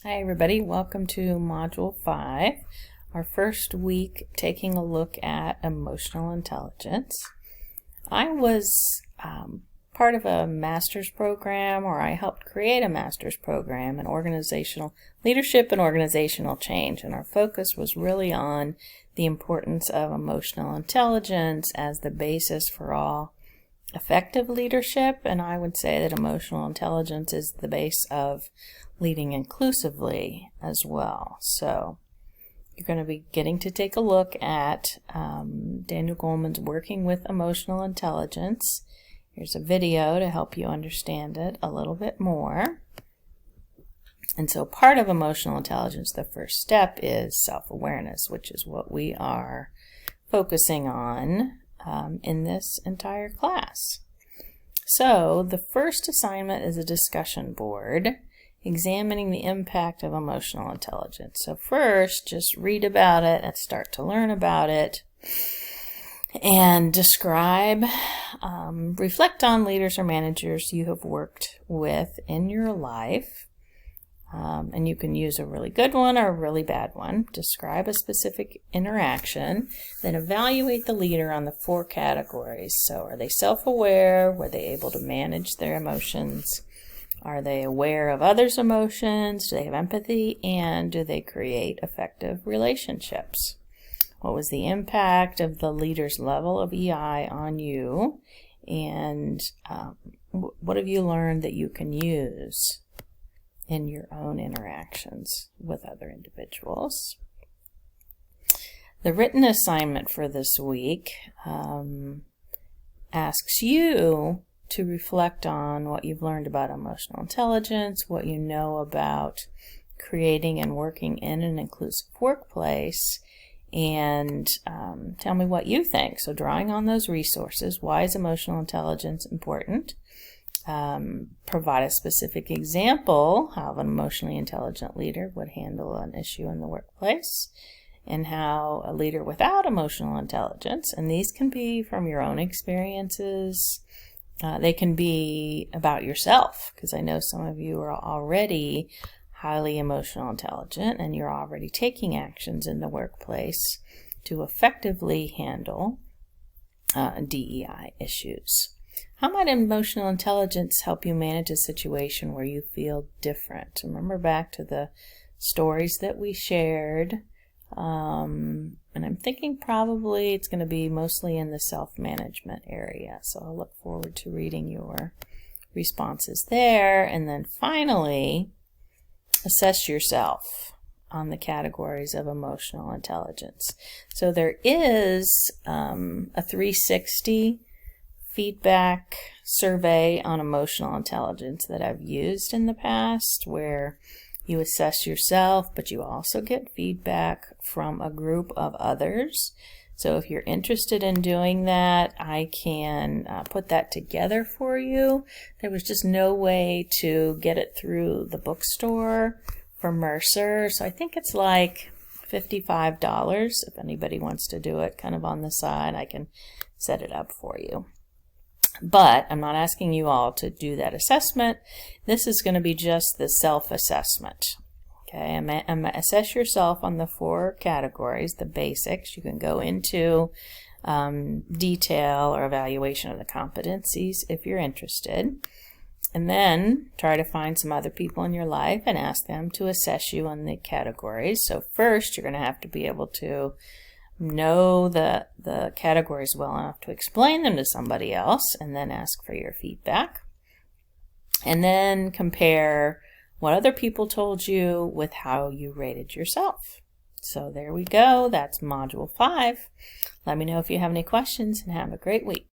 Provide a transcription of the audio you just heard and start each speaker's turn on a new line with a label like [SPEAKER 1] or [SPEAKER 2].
[SPEAKER 1] Hi everybody, welcome to Module 5, our first week taking a look at emotional intelligence. I was part of a master's program, or I helped create a master's program in organizational leadership and organizational change, and our focus was really on the importance of emotional intelligence as the basis for all effective leadership, and I would say that emotional intelligence is the base of leading inclusively as well. So you're going to be getting to take a look at Daniel Goleman's Working with Emotional Intelligence. Here's a video to help you understand it a little bit more. And so part of emotional intelligence, the first step, is self-awareness, which is what we are focusing on in this entire class. So the first assignment is a discussion board examining the impact of emotional intelligence. So first, just read about it and start to learn about it and describe, reflect on leaders or managers you have worked with in your life. And you can use a really good one or a really bad one. Describe a specific interaction, then evaluate the leader on the 4 categories. So are they self-aware? Were they able to manage their emotions? Are they aware of others' emotions? Do they have empathy? And do they create effective relationships? What was the impact of the leader's level of EI on you? And what have you learned that you can use in your own interactions with other individuals? The written assignment for this week asks you to reflect on what you've learned about emotional intelligence, what you know about creating and working in an inclusive workplace, and tell me what you think. So drawing on those resources, why is emotional intelligence important? Provide a specific example how an emotionally intelligent leader would handle an issue in the workplace, and how a leader without emotional intelligence, and these can be from your own experiences, they can be about yourself, because I know some of you are already highly emotional intelligent and you're already taking actions in the workplace to effectively handle DEI issues. How might emotional intelligence help you manage a situation where you feel different? Remember back to the stories that we shared, and I'm thinking probably it's going to be mostly in the self-management area. So I'll look forward to reading your responses there. And then finally, assess yourself on the categories of emotional intelligence. So there is a 360 feedback survey on emotional intelligence that I've used in the past, where you assess yourself, but you also get feedback from a group of others. So if you're interested in doing that, I can put that together for you. There was just no way to get it through the bookstore for Mercer, so I think it's like $55. If anybody wants to do it kind of on the side, I can set it up for you. But I'm not asking you all to do that assessment. This is going to be just the self-assessment. Okay, I'm going to assess yourself on the 4 categories, the basics. You can go into detail or evaluation of the competencies if you're interested. And then try to find some other people in your life and ask them to assess you on the categories. So first, you're going to have to be able to know the categories well enough to explain them to somebody else, and then ask for your feedback. And then compare what other people told you with how you rated yourself. So there we go. That's Module 5. Let me know if you have any questions, and have a great week.